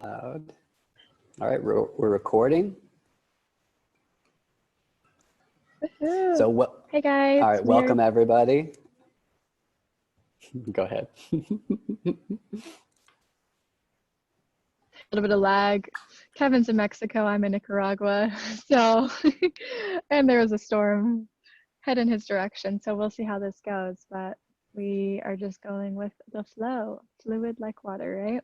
Loud. All right, we're recording. So what? Hey guys. All right, welcome everybody. Go ahead. A little bit of lag. Kevin's in Mexico, I'm in Nicaragua. So, and there was a storm head in his direction. So we'll see how this goes, but we are just going with the flow, fluid like water, right?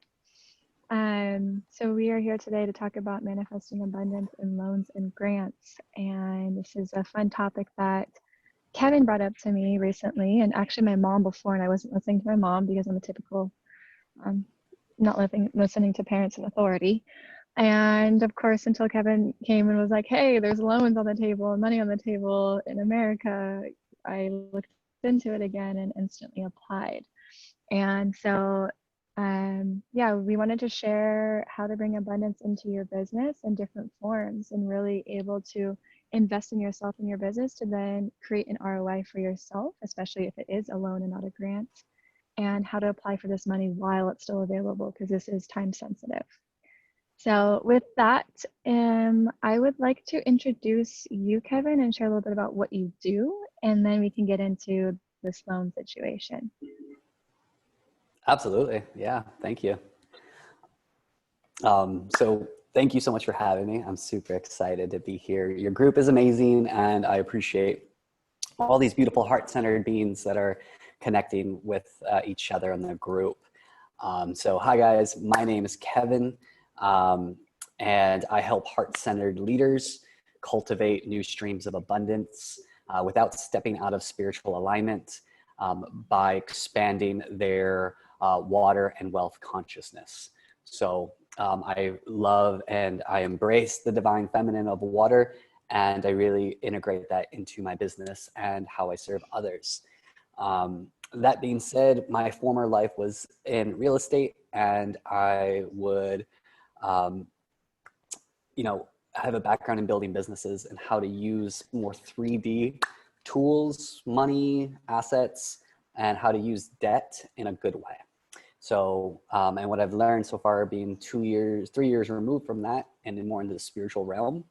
So we are here today to talk about manifesting abundance in loans and grants. And this is a fun topic that Kevin brought up to me recently, and actually my mom before, and I wasn't listening to my mom because I'm a typical, not listening to parents in authority. And of course, until Kevin came and was like, hey, there's loans on the table and money on the table in America, I looked into it again and instantly applied. And so yeah, we wanted to share how to bring abundance into your business in different forms and really able to invest in yourself and your business to then create an ROI for yourself, especially if it is a loan and not a grant, and how to apply for this money while it's still available, because this is time sensitive. So with that, I would like to introduce you, Kevin, and share a little bit about what you do, and then we can get into this loan situation. Absolutely. Yeah. Thank you. So thank you so much for having me. I'm super excited to be here. Your group is amazing, and I appreciate all these beautiful heart-centered beings that are connecting with each other in the group. So hi guys, my name is Kevin, and I help heart-centered leaders cultivate new streams of abundance without stepping out of spiritual alignment by expanding their water and wealth consciousness. So I love and I embrace the divine feminine of water, and I really integrate that into my business and how I serve others. That being said, my former life was in real estate, and I would, have a background in building businesses and how to use more 3D tools, money, assets, and how to use debt in a good way. So, and what I've learned so far, being 3 years removed from that and more into the spiritual realm,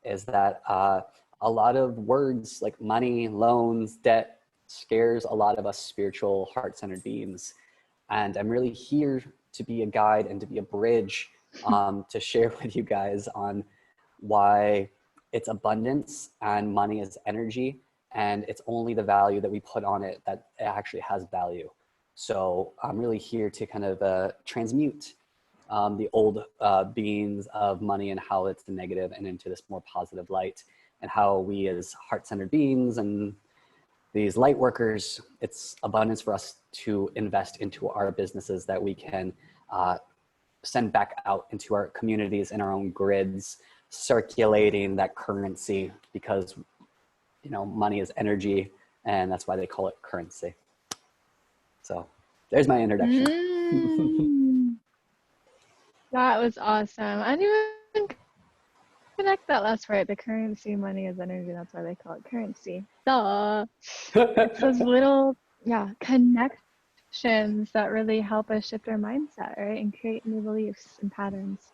is that a lot of words like money, loans, debt scares a lot of us spiritual, heart-centered beings. And I'm really here to be a guide and to be a bridge to share with you guys on why it's abundance and money is energy, and it's only the value that we put on it that it actually has value. So I'm really here to kind of transmute the old beings of money and how it's the negative and into this more positive light, and how we as heart-centered beings and these light workers, it's abundance for us to invest into our businesses that we can send back out into our communities and our own grids, circulating that currency, because money is energy, and that's why they call it currency. So there's my introduction. That was awesome. I didn't even connect that last part. The currency, money is energy. That's why they call it currency. Duh. It's those little, connections that really help us shift our mindset, right? And create new beliefs and patterns.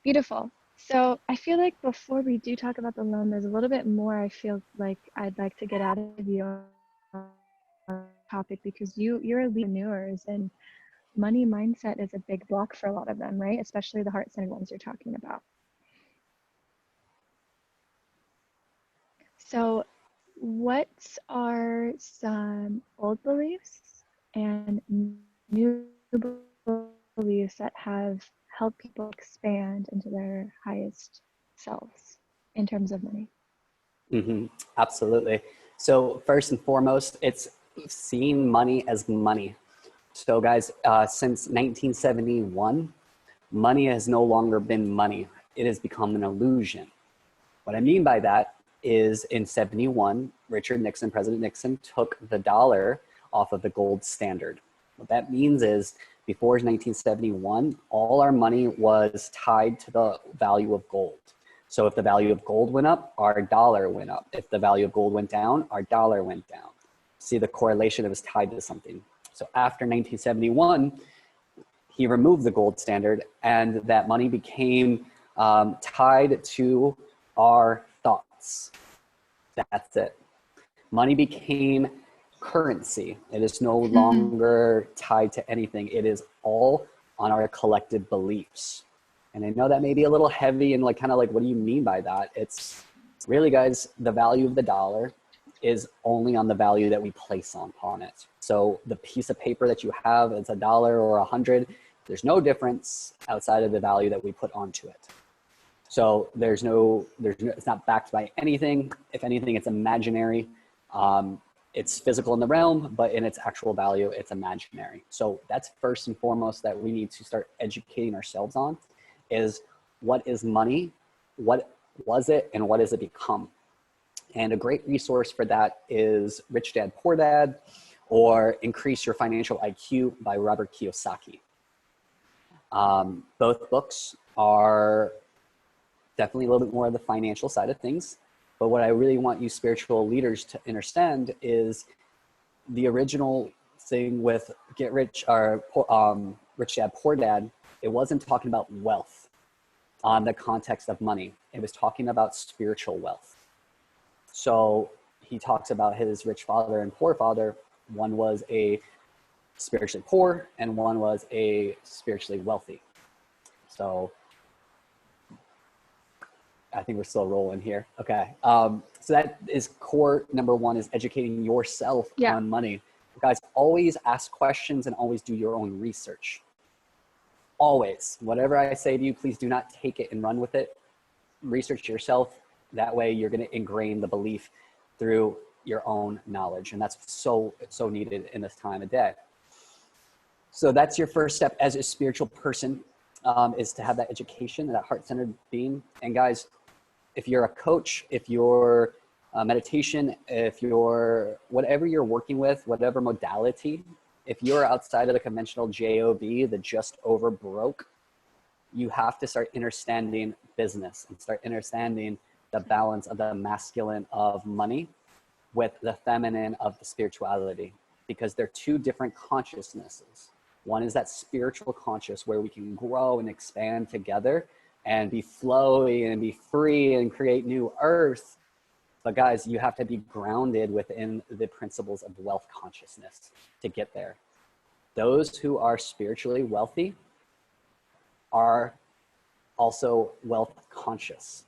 Beautiful. So I feel like before we do talk about the loan, there's a little bit more I feel like I'd like to get out of you on the topic, because you're a leaders, and money mindset is a big block for a lot of them, right? Especially the heart-centered ones you're talking about. So what are some old beliefs and new beliefs that have helped people expand into their highest selves in terms of money? Absolutely. So first and foremost, it's seeing money as money. So guys, since 1971, money has no longer been money. It has become an illusion. What I mean by that is in 71, President Nixon took the dollar off of the gold standard. What that means is before 1971, all our money was tied to the value of gold. So if the value of gold went up, our dollar went up. If the value of gold went down, our dollar went down. See the correlation, it was tied to something. So after 1971, he removed the gold standard, and that money became tied to our thoughts. That's it. Money became currency. It is no longer tied to anything. It is all on our collective beliefs. And I know that may be a little heavy and like kind of like, what do you mean by that? It's really, guys, the value of the dollar is only on the value that we place upon it. So the piece of paper that you have, it's $1 or 100. There's no difference outside of the value that we put onto it. So there's no, it's not backed by anything. If anything, it's imaginary. It's physical in the realm, but in its actual value, it's imaginary. So that's first and foremost that we need to start educating ourselves on, is what is money, what was it, and what has it become? And a great resource for that is Rich Dad, Poor Dad, or Increase Your Financial IQ by Robert Kiyosaki. Both books are definitely a little bit more of the financial side of things. But what I really want you spiritual leaders to understand is the original thing with Get Rich or Rich Dad, Poor Dad. It wasn't talking about wealth on the context of money. It was talking about spiritual wealth. So he talks about his rich father and poor father. One was a spiritually poor and one was a spiritually wealthy. So I think we're still rolling here. Okay. So that is core number one, is educating yourself on money. Guys, always ask questions and always do your own research. Always. Whatever I say to you, please do not take it and run with it. Research yourself. That way you're going to ingrain the belief through your own knowledge. And that's so needed in this time of day. So that's your first step as a spiritual person, is to have that education, that heart-centered being. And guys, if you're a coach, if you're a meditation, if you're whatever you're working with, whatever modality, if you're outside of the conventional job, the just over broke, you have to start understanding business and start understanding the balance of the masculine of money with the feminine of the spirituality, because they're two different consciousnesses. One is that spiritual conscious where we can grow and expand together and be flowy and be free and create new earth. But guys, you have to be grounded within the principles of wealth consciousness to get there. Those who are spiritually wealthy are also wealth conscious.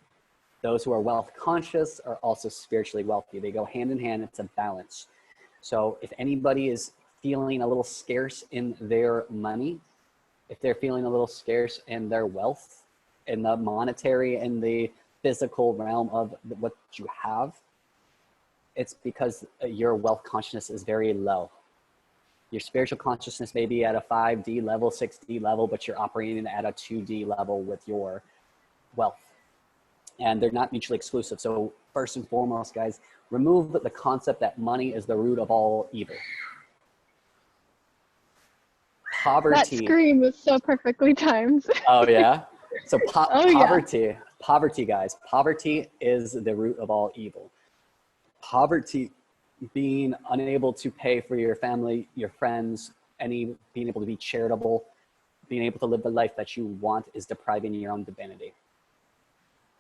Those who are wealth conscious are also spiritually wealthy. They go hand in hand. It's a balance. So if anybody is feeling a little scarce in their money, if they're feeling a little scarce in their wealth, in the monetary and the physical realm of what you have, it's because your wealth consciousness is very low. Your spiritual consciousness may be at a 5D level, 6D level, but you're operating at a 2D level with your wealth. And they're not mutually exclusive. So first and foremost, guys, remove the concept that money is the root of all evil. Poverty. That scream was so perfectly timed. Oh yeah. So poverty, yeah. Guys, poverty is the root of all evil. Poverty, being unable to pay for your family, your friends, being able to be charitable, being able to live the life that you want, is depriving your own divinity.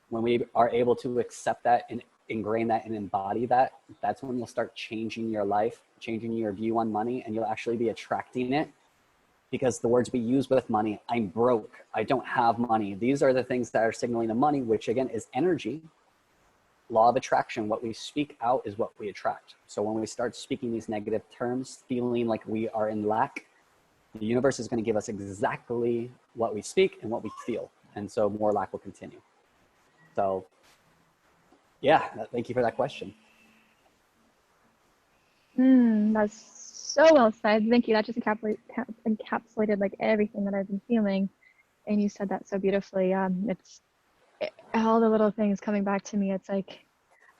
When we are able to accept that and ingrain that and embody that, that's when you'll start changing your life, changing your view on money, and you'll actually be attracting it. Because the words we use with money, I'm broke, I don't have money. These are the things that are signaling the money, which again is energy. Law of attraction, what we speak out is what we attract. So when we start speaking these negative terms, feeling like we are in lack, the universe is going to give us exactly what we speak and what we feel. And so more lack will continue. So yeah, thank you for that question. That's so well said. Thank you. That just encapsulated like everything that I've been feeling. And you said that so beautifully. It's all the little things coming back to me. It's like,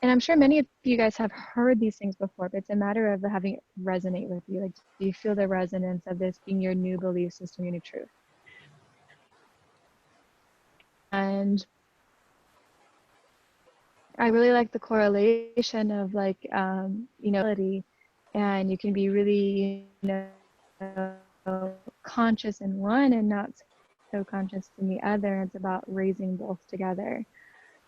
and I'm sure many of you guys have heard these things before, but it's a matter of having it resonate with you. Like, do you feel the resonance of this being your new belief system, your new truth? And I really like the correlation of like, and you can be really, conscious in one and not so conscious in the other. It's about raising both together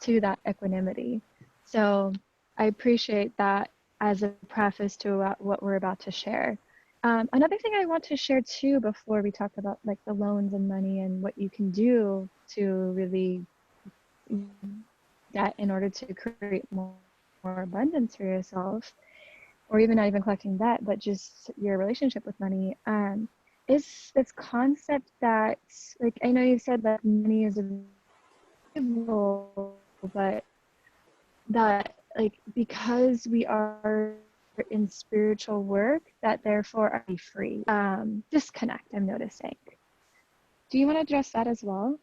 to that equanimity. So I appreciate that as a preface to what we're about to share. Another thing I want to share too, before we talk about like the loans and money and what you can do to really debt in order to create more abundance for yourself, or even not even collecting debt, but just your relationship with money, is this concept that, like, I know you said that money is evil, but that, like, because we are in spiritual work, that therefore are we free. Disconnect, I'm noticing. Do you want to address that as well?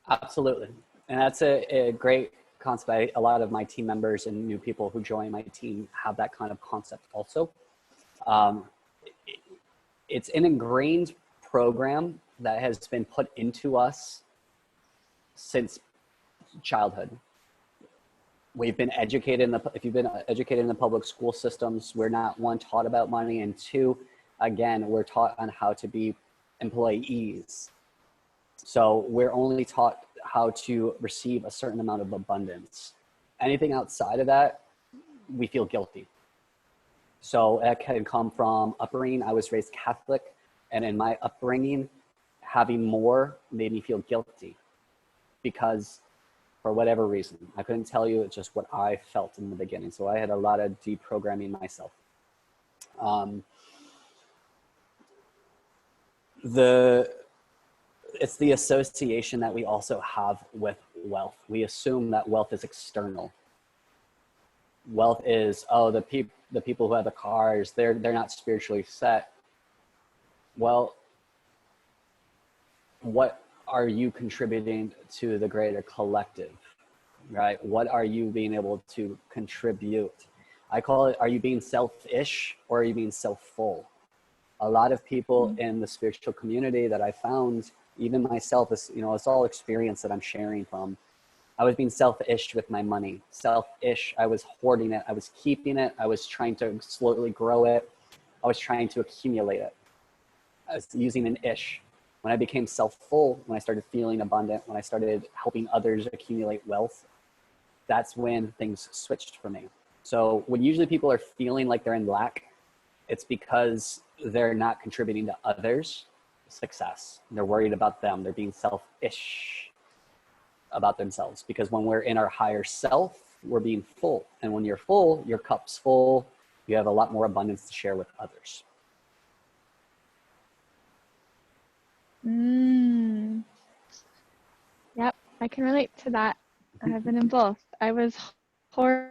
Absolutely. And that's a great concept. A lot of my team members and new people who join my team have that kind of concept also. It's an ingrained program that has been put into us since childhood. We've been educated if you've been educated in the public school systems, we're not, one, taught about money, and two, again, we're taught on how to be employees. So we're only taught how to receive a certain amount of abundance. Anything outside of that, we feel guilty. So that can come from upbringing. I was raised Catholic, and in my upbringing, having more made me feel guilty because for whatever reason, I couldn't tell you, it's just what I felt in the beginning. So I had a lot of deprogramming myself. It's the association that we also have with wealth. We assume that wealth is external. Wealth is, oh, the people who have the cars, they're not spiritually set. Well, what are you contributing to the greater collective, right? What are you being able to contribute? I call it, are you being selfish or are you being self-full? A lot of people in the spiritual community that I found, even myself, is, it's all experience that I'm sharing from. I was being selfish with my money. Selfish. I was hoarding it. I was keeping it. I was trying to slowly grow it. I was trying to accumulate it. I was using an ish. When I became self-full, when I started feeling abundant, when I started helping others accumulate wealth, that's when things switched for me. So when usually people are feeling like they're in lack, it's because they're not contributing to others' success. They're worried about them. They're being selfish about themselves, because when we're in our higher self, we're being full. And when you're full, your cup's full. You have a lot more abundance to share with others. Yep, I can relate to that. I have been in both. I was hoarding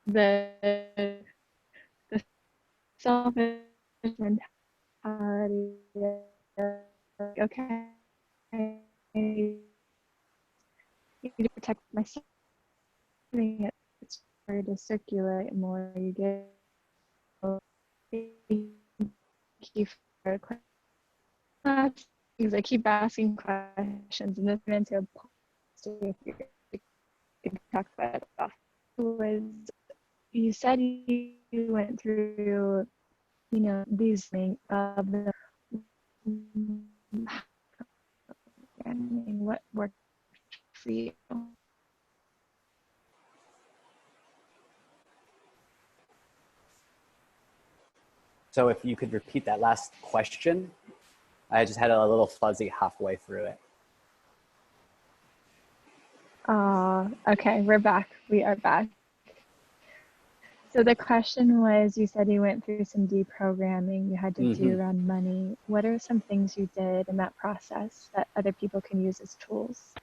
the selfish mentality. Okay, I need to protect myself. It's hard to circulate more. You get. Thank you for questions. I keep asking questions, and this into a post if you talk about it off. Was, you said you went through, these things of the, what worked for you? So if you could repeat that last question, I just had a little fuzzy halfway through it. Okay, we're back. We are back. So the question was, you said you went through some deprogramming you had to do around money. What are some things you did in that process that other people can use as tools?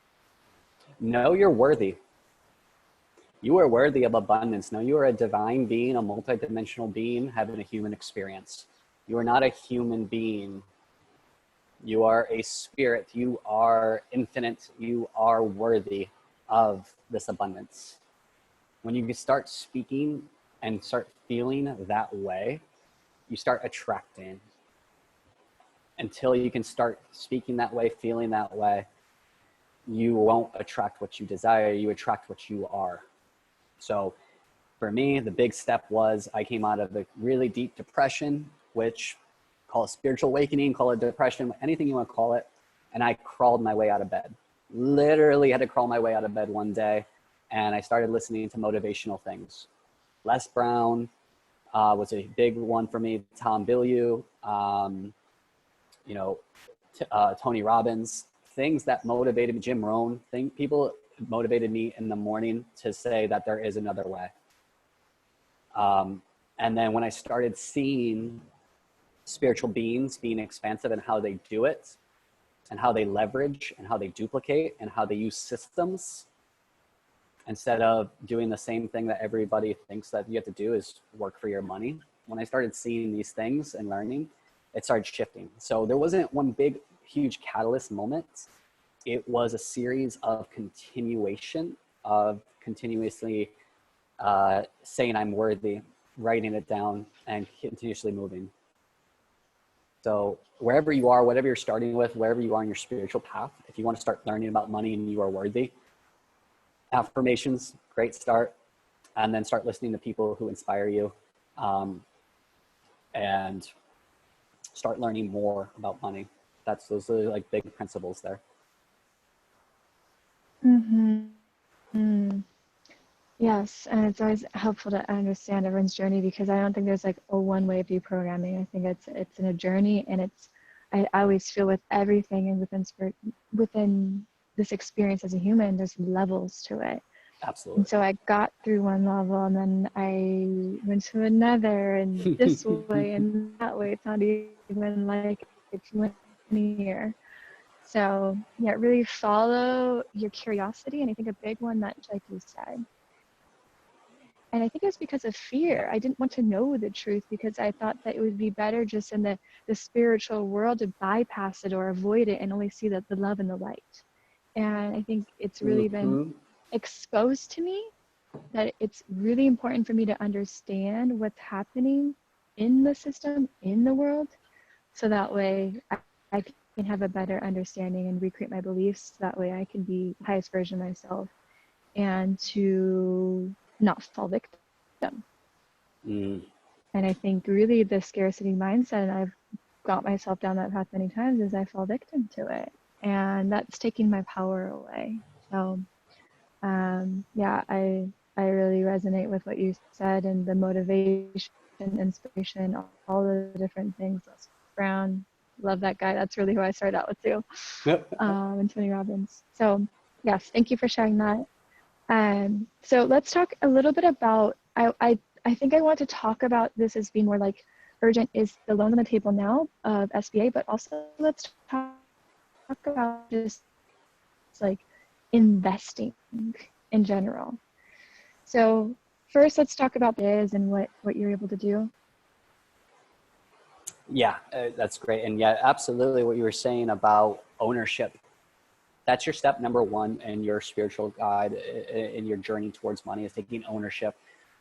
Know you're worthy. You are worthy of abundance. Know you are a divine being, a multidimensional being having a human experience. You are not a human being. You are a spirit. You are infinite. You are worthy of this abundance. When you start speaking and start feeling that way, you start attracting. Until you can start speaking that way, feeling that way, you won't attract what you desire. You attract what you are. So for me, the big step was I came out of a really deep depression which call it spiritual awakening, call it depression, anything you want to call it. And I crawled my way out of bed. Literally had to crawl my way out of bed one day. And I started listening to motivational things. Les Brown was a big one for me. Tom Bilyeu, Tony Robbins, things that motivated me, Jim Rohn, people motivated me in the morning to say that there is another way. And then when I started seeing spiritual beings being expansive and how they do it and how they leverage and how they duplicate and how they use systems instead of doing the same thing that everybody thinks that you have to do is work for your money. When I started seeing these things and learning, it started shifting. So there wasn't one big, huge catalyst moment. It was a series of continuation of continuously saying I'm worthy, writing it down, and continuously moving. So wherever you are, whatever you're starting with, wherever you are in your spiritual path, if you want to start learning about money and you are worthy, affirmations, great start. And then start listening to people who inspire you, and start learning more about money. Those are like big principles there. Yes, and it's always helpful to understand everyone's journey, because I don't think there's like a one way of deprogramming. I think it's in a journey, and I always feel with everything and within this experience as a human, there's levels to it. Absolutely. And so I got through one level, and then I went to another, and this way and that way. It's not even like it's linear. So yeah, really follow your curiosity. And I think a big one that, like you said, and I think it was because of fear. I didn't want to know the truth because I thought that it would be better just in the spiritual world to bypass it or avoid it and only see the love and the light. And I think it's really been exposed to me that it's really important for me to understand what's happening in the system, in the world, so that way I can have a better understanding and recreate my beliefs. That way I can be the highest version of myself and to not fall victim. And I think really the scarcity mindset, and I've got myself down that path many times, is I fall victim to it. And that's taking my power away. So yeah, I really resonate with what you said, and the motivation, inspiration, all the different things. Les Brown, love that guy. That's really who I started out with too. And Tony Robbins. So yes, thank you for sharing that. So let's talk a little bit about, I think I want to talk about this as being more like urgent is the loan on the table now of SBA, but also let's talk about just like investing in general. So first, let's talk about biz and what you're able to do. Yeah, that's great. And yeah, absolutely what you were saying about ownership. That's your step number one in your spiritual guide, in your journey towards money, is taking ownership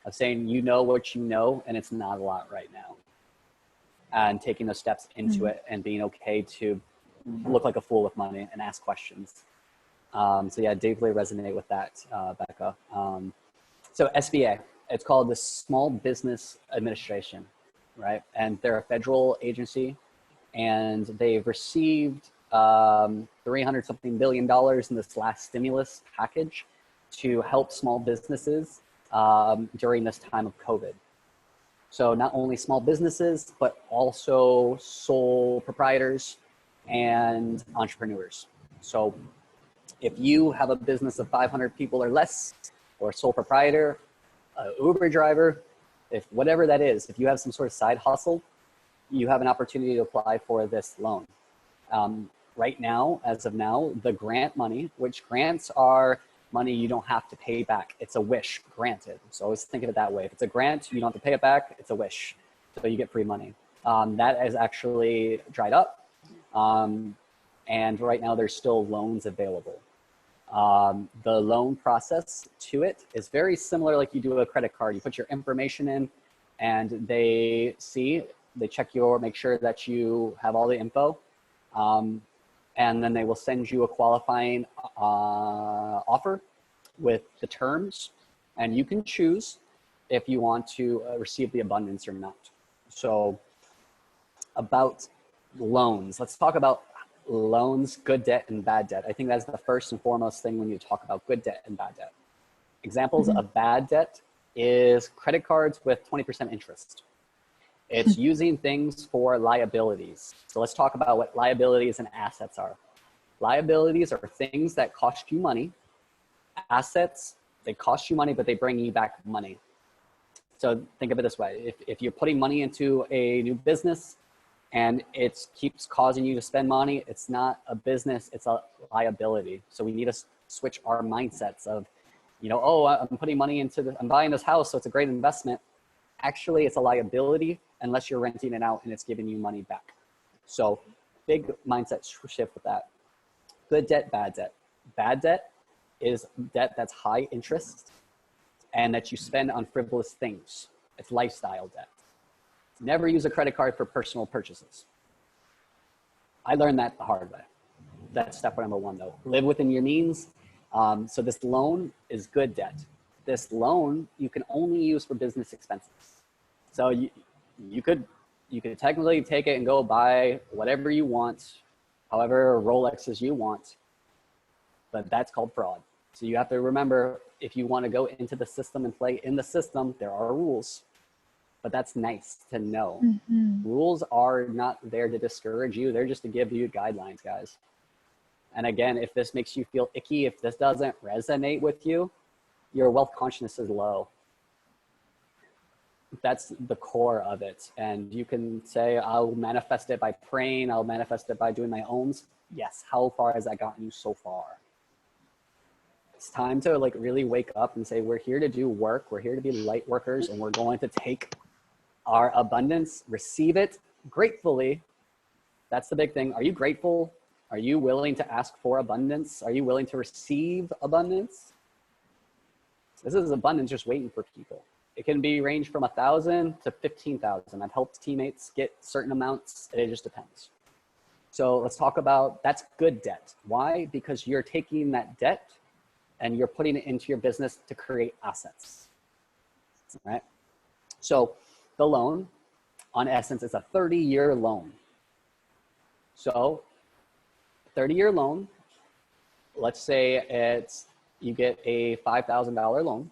of saying, you know what you know, and it's not a lot right now. And taking those steps into it and being okay to look like a fool with money and ask questions. So yeah, I deeply resonate with that, Becca. So SBA, it's called the Small Business Administration, right? And they're a federal agency, and they've received $300-something billion in this last stimulus package to help small businesses during this time of COVID. So not only small businesses, but also sole proprietors and entrepreneurs. So if you have a business of 500 people or less, or a sole proprietor, an Uber driver, if whatever that is, if you have some sort of side hustle, you have an opportunity to apply for this loan. Right now, as of now, the grant money, which grants are money you don't have to pay back. It's a wish granted. So always think of it that way. If it's a grant, you don't have to pay it back. It's a wish. So you get free money. That is actually dried up. And right now there's still loans available. The loan process to it is very similar like you do a credit card. You put your information in and they check make sure that you have all the info. And then they will send you a qualifying offer with the terms, and you can choose if you want to receive the abundance or not. So about loans. Let's talk about loans, good debt, and bad debt. I think that's the first and foremost thing when you talk about good debt and bad debt. Examples of bad debt is credit cards with 20% interest. It's using things for liabilities. So let's talk about what liabilities and assets are. Liabilities are things that cost you money. Assets, they cost you money, but they bring you back money. So think of it this way. If you're putting money into a new business and it keeps causing you to spend money, it's not a business, it's a liability. So we need to switch our mindsets of, you know, oh, I'm putting money into I'm buying this house, so it's a great investment. Actually, it's a liability unless you're renting it out and it's giving you money back. So big mindset shift with that. Good debt, bad debt. Bad debt is debt that's high interest and that you spend on frivolous things. It's lifestyle debt. Never use a credit card for personal purchases. I learned that the hard way. That's step number one though. Live within your means. So this loan is good debt. This loan you can only use for business expenses. So you could technically take it and go buy whatever you want, however Rolexes you want, but that's called fraud. So you have to remember, if you want to go into the system and play in the system, there are rules, but that's nice to know. Rules are not there to discourage you. They're just to give you guidelines, guys. And again, if this makes you feel icky, if this doesn't resonate with you, your wealth consciousness is low. That's the core of it. And you can say, I'll manifest it by praying. I'll manifest it by doing my owns. Yes. How far has that gotten you so far? It's time to like really wake up and say, we're here to do work. We're here to be light workers, and we're going to take our abundance, receive it gratefully. That's the big thing. Are you grateful? Are you willing to ask for abundance? Are you willing to receive abundance? This is abundance just waiting for people. It can be range from 1,000 to 15,000. I've helped teammates get certain amounts. It just depends. So let's talk about, that's good debt. Why? Because you're taking that debt and you're putting it into your business to create assets, right? So the loan, on essence, is a 30-year loan. So 30-year loan, let's say you get a $5,000 loan,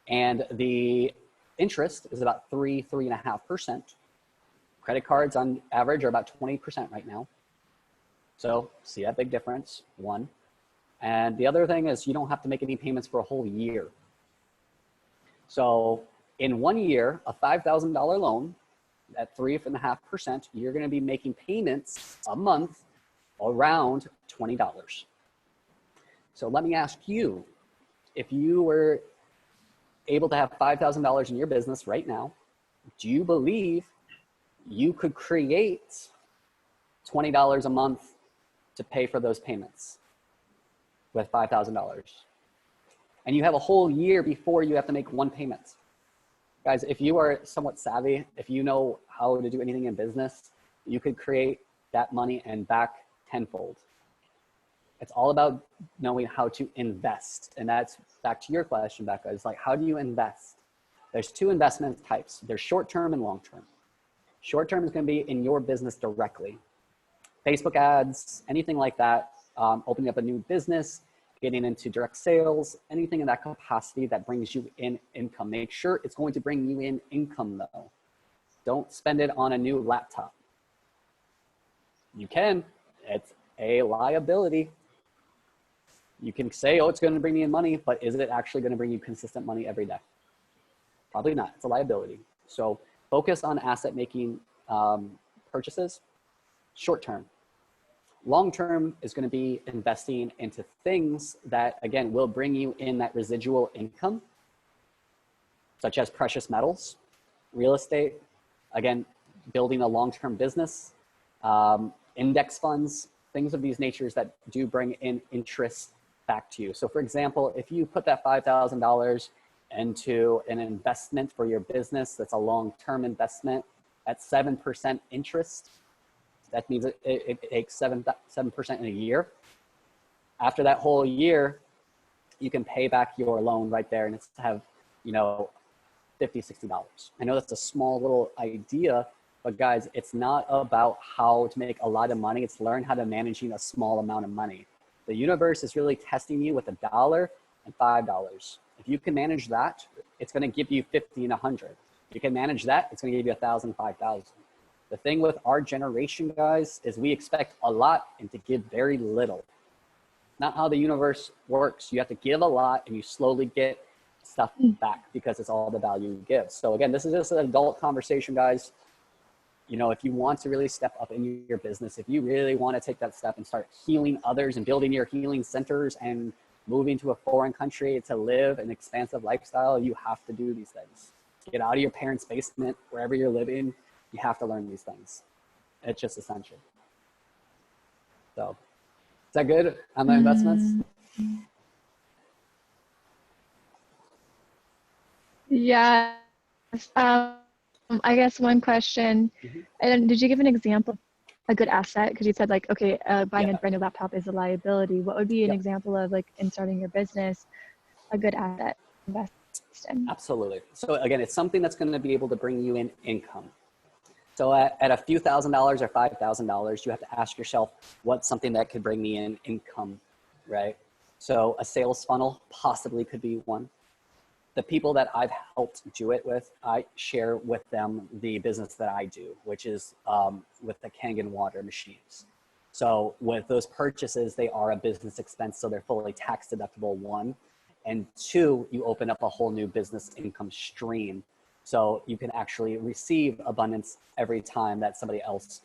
and the interest is about 3.5%. Credit cards on average are about 20% right now. So see that big difference, one. And the other thing is you don't have to make any payments for a whole year. So in 1 year, a $5,000 loan at 3.5%, you're going to be making payments a month around $20. So let me ask you, if you were able to have $5,000 in your business right now, do you believe you could create $20 a month to pay for those payments with $5,000? And you have a whole year before you have to make one payment. Guys, if you are somewhat savvy, if you know how to do anything in business, you could create that money and back tenfold. It's all about knowing how to invest. And that's back to your question, Becca. It's like, how do you invest? There's two investment types. There's short-term and long-term. Short-term is going to be in your business directly. Facebook ads, anything like that, opening up a new business, getting into direct sales, anything in that capacity that brings you in income. Make sure it's going to bring you in income though. Don't spend it on a new laptop. You can, it's a liability. You can say, oh, it's going to bring me in money, but is it actually going to bring you consistent money every day? Probably not. It's a liability. So focus on asset making purchases, short term. Long term is going to be investing into things that, again, will bring you in that residual income, such as precious metals, real estate, again, building a long-term business, index funds, things of these natures that do bring in interest back to you. So for example, if you put that $5,000 into an investment for your business, that's a long-term investment at 7% interest, that means it takes 7% in a year. After that whole year, you can pay back your loan right there, and it's to have, $50, $60. I know that's a small little idea, But guys, it's not about how to make a lot of money. It's learn how to managing a small amount of money. The universe is really testing you with $1 and $5. If you can manage that, it's going to give you 50 and 100. If you can manage that, it's going to give you 1,000, 5,000. The thing with our generation, guys, is we expect a lot and to give very little. Not how the universe works. You have to give a lot and you slowly get stuff back because it's all the value you give. So again, this is just an adult conversation, guys. You know, if you want to really step up in your business, if you really want to take that step and start healing others and building your healing centers and moving to a foreign country to live an expansive lifestyle, you have to do these things. Get out of your parents' basement, wherever you're living. You have to learn these things. It's just essential. So, is that good on the investments? Yeah. I guess one question, and did you give an example of a good asset? Because you said like, okay, buying a brand new laptop is a liability. What would be an example of like in starting your business, a good asset to invest in? Absolutely. So again, it's something that's going to be able to bring you in income. So at a few $1,000s or $5,000, you have to ask yourself, what's something that could bring me in income, right? So a sales funnel possibly could be one. The people that I've helped do it with, I share with them the business that I do, which is with the Kangen water machines. So with those purchases, they are a business expense, so they're fully tax deductible, one. And two, you open up a whole new business income stream. So you can actually receive abundance every time that somebody else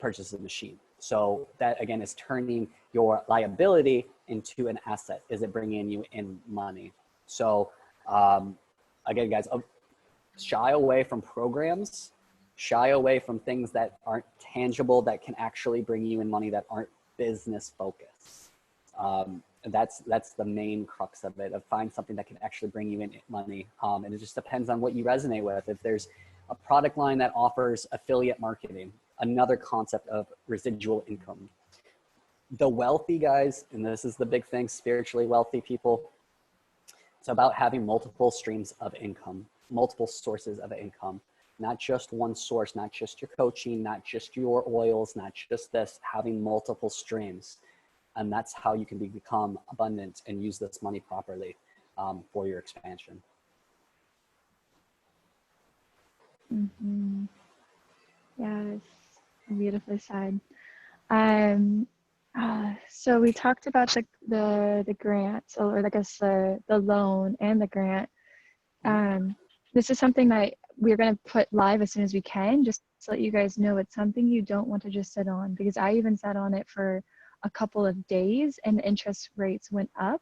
purchases a machine. So that again is turning your liability into an asset. Is it bringing you in money? So again, guys, shy away from programs, shy away from things that aren't tangible, that can actually bring you in money, that aren't business focused. That's the main crux of it, of find something that can actually bring you in money. And it just depends on what you resonate with. If there's a product line that offers affiliate marketing, another concept of residual income. The wealthy guys, and this is the big thing, spiritually wealthy people, it's about having multiple streams of income, multiple sources of income, not just one source, not just your coaching, not just your oils, not just this, having multiple streams. And that's how you can become abundant and use this money properly for your expansion. Mm-hmm. Yes, beautifully said. So we talked about the grant, or I guess the loan and the grant. This is something that we're going to put live as soon as we can, just to let you guys know it's something you don't want to just sit on, because I even sat on it for a couple of days and the interest rates went up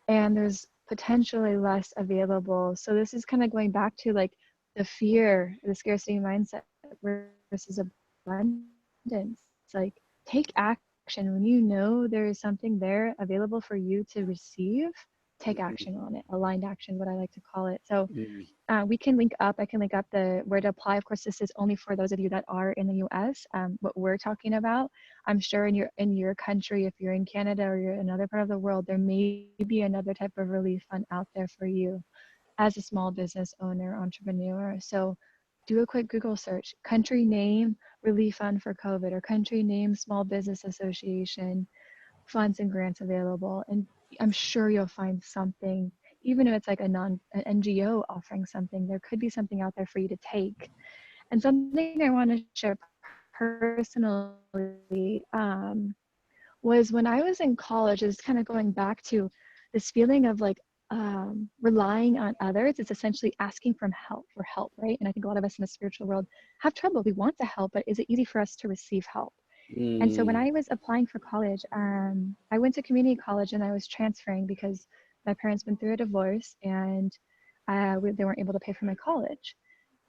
and there's potentially less available. So this is kind of going back to like the fear, the scarcity mindset versus abundance. It's like, take action when you know there is something there available for you to receive. Take action on it, aligned action, what I like to call it. So we can link up, I can link up the where to apply. Of course, this is only for those of you that are in the US. What we're talking about, I'm sure in your country, if you're in Canada or you're in another part of the world, there may be another type of relief fund out there for you as a small business owner, entrepreneur. So do a quick Google search, country name relief fund for COVID, or country name small business association funds and grants available. And I'm sure you'll find something, even if it's like an NGO offering something, there could be something out there for you to take. And something I want to share personally was when I was in college, is kind of going back to this feeling of like relying on others. It's essentially asking for help, right? And I think a lot of us in the spiritual world have trouble. We want to help, but is it easy for us to receive help? And so when I was applying for college, I went to community college and I was transferring because my parents went through a divorce and they weren't able to pay for my college.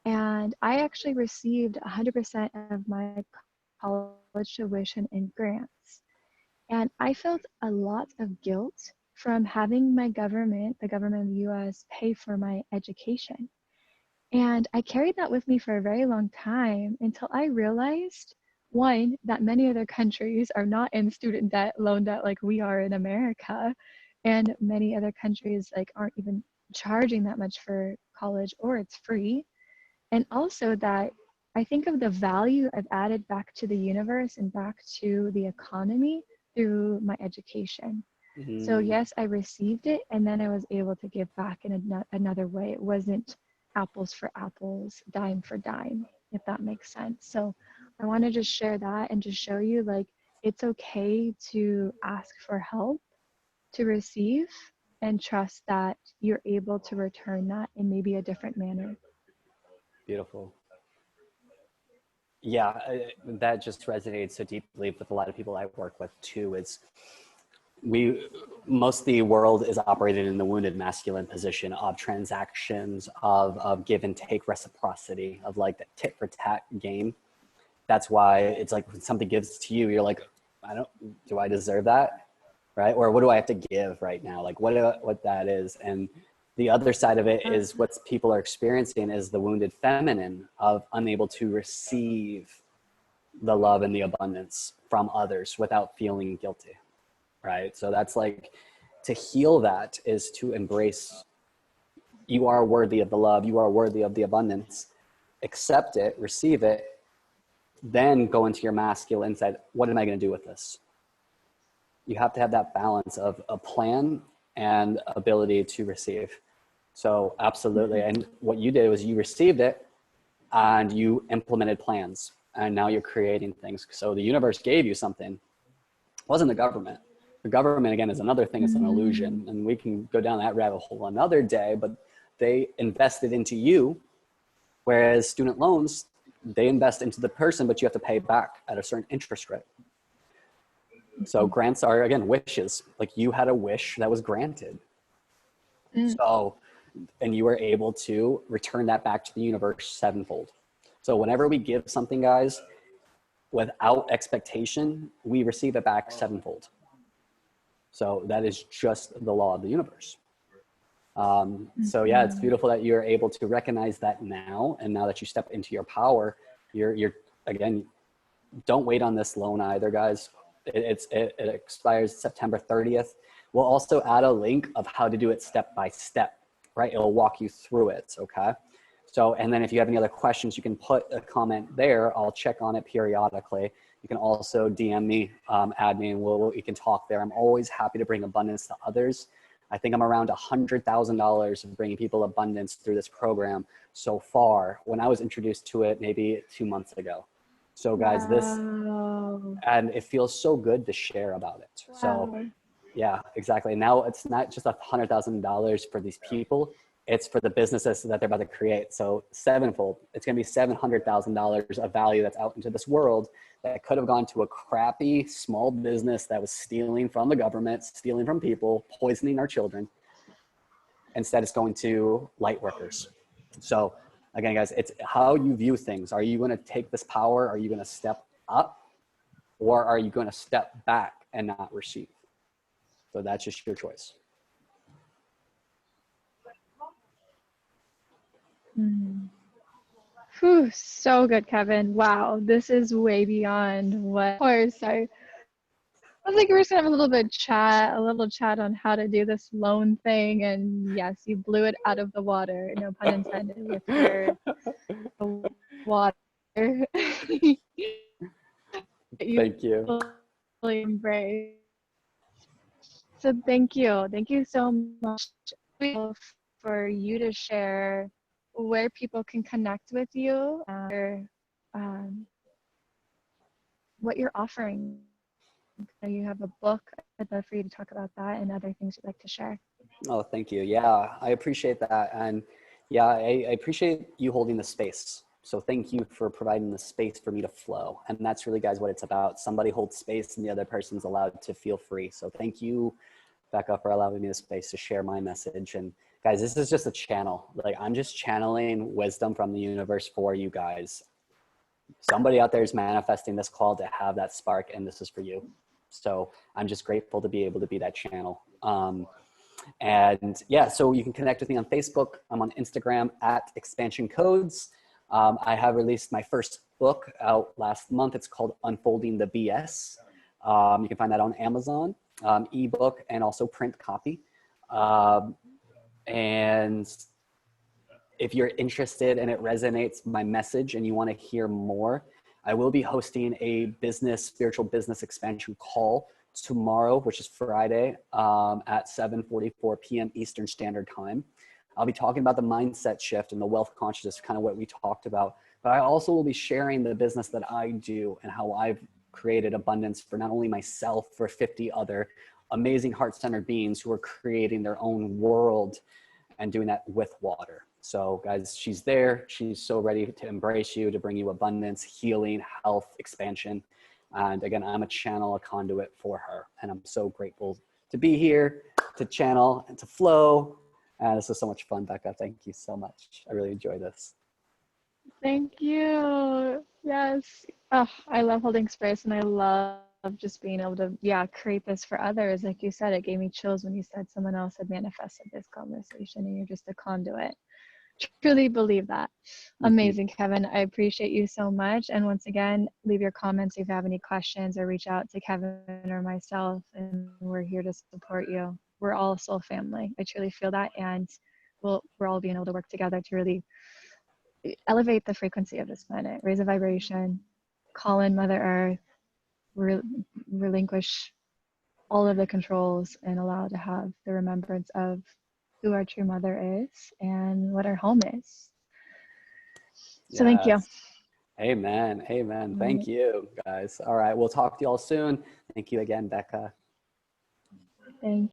And I actually received 100% of my college tuition in grants. And I felt a lot of guilt from having my government, the government of the US, pay for my education. And I carried that with me for a very long time until I realized, one, that many other countries are not in student debt, loan debt like we are in America. And many other countries like aren't even charging that much for college, or it's free. And also that I think of the value I've added back to the universe and back to the economy through my education. So Mm, yes, I received it, and then I was able to give back in another way. It wasn't apples for apples, dime for dime, if that makes sense. So I want to just share that and just show you, like, it's okay to ask for help, to receive, and trust that you're able to return that in maybe a different manner. beautiful. Yeah, that just resonates so deeply with a lot of people I work with too. Is most of the world is operated in the wounded masculine position of transactions, of give and take reciprocity, of like the tit for tat game. That's why it's like when something gives to you, you're like, do I deserve that? Right? Or what do I have to give right now? Like what that is. And the other side of it is what people are experiencing is the wounded feminine of unable to receive the love and the abundance from others without feeling guilty. Right? So that's like, to heal that is to embrace, you are worthy of the love, you are worthy of the abundance, accept it, receive it, then go into your masculine side. What am I going to do with this? You have to have that balance of a plan and ability to receive. So absolutely. And what you did was you received it and you implemented plans, and now you're creating things. So the universe gave you something. It wasn't the government. The government, again, is another thing. It's an illusion, and we can go down that rabbit hole another day, but they invested into you. Whereas student loans, they invest into the person, but you have to pay back at a certain interest rate. So grants are, again, wishes. Like, you had a wish that was granted. So, and you were able to return that back to the universe sevenfold. So whenever we give something, guys, without expectation, we receive it back sevenfold. So that is just the law of the universe. So yeah, it's beautiful that you're able to recognize that now. And now that you step into your power, you're again, don't wait on this loan either, guys. It expires September 30th. We'll also add a link of how to do it step by step, right? It'll walk you through it, okay? So, and then if you have any other questions, you can put a comment there. I'll check on it periodically. You can also DM me, add me, and we can talk there. I'm always happy to bring abundance to others. I think I'm around $100,000 of bringing people abundance through this program so far, when I was introduced to it maybe 2 months ago. So guys, and it feels so good to share about it. Wow. So yeah, exactly. Now it's not just $100,000 for these people, it's for the businesses that they're about to create. So sevenfold, it's going to be $700,000 of value that's out into this world that could have gone to a crappy small business that was stealing from the government, stealing from people, poisoning our children. Instead, it's going to light workers. So again, guys, it's how you view things. Are you going to take this power? Are you going to step up? Or are you going to step back and not receive? So that's just your choice. Whew, so good, Kevin. Wow, this is way beyond what. Of course, I was like, we're just gonna have a little chat on how to do this loan thing. And yes, you blew it out of the water, no pun intended, with your water. Thank you. Fully embrace. So thank you so much for you to share where people can connect with you, um, what you're offering. You have a book. I'd love for you to talk about that and other things you'd like to share. Oh, thank you. Yeah, I appreciate that. And yeah, I appreciate you holding the space. So thank you for providing the space for me to flow. And that's really, guys, what it's about. Somebody holds space and the other person's allowed to feel free. So thank you, Becca, for allowing me the space to share my message. And guys, this is just a channel. Like, I'm just channeling wisdom from the universe for you guys. Somebody out there is manifesting this call to have that spark, and this is for you. So I'm just grateful to be able to be that channel. And yeah, so you can connect with me on Facebook. I'm on Instagram at Expansion Codes. I have released my first book out last month. It's called Unfolding the BS. You can find that on Amazon, ebook, and also print copy. And if you're interested and it resonates my message and you want to hear more, I will be hosting a spiritual business expansion call tomorrow, which is Friday, at 7:44 p.m. Eastern Standard Time. I'll be talking about the mindset shift and the wealth consciousness, kind of what we talked about. But I also will be sharing the business that I do and how I've created abundance for not only myself, for 50 other amazing heart-centered beings who are creating their own world and doing that with water. So guys, she's there. She's so ready to embrace you, to bring you abundance, healing, health, expansion. And again, I'm a channel, a conduit for her. And I'm so grateful to be here, to channel and to flow. And this was so much fun, Becca. Thank you so much. I really enjoyed this. Thank you. Yes. Oh, I love holding space, and I love just being able to, create this for others. Like you said, it gave me chills when you said someone else had manifested this conversation and you're just a conduit. Truly believe that. Amazing, Kevin. I appreciate you so much. And once again, leave your comments if you have any questions, or reach out to Kevin or myself, and we're here to support you. We're all soul family. I truly feel that. And we're all being able to work together to really elevate the frequency of this planet, raise a vibration, call in Mother Earth, relinquish all of the controls, and allow to have the remembrance of who our true mother is and what our home is. So thank you. Amen. Amen. Thank you, guys. All right. We'll talk to you all soon. Thank you again, Becca. Thank you.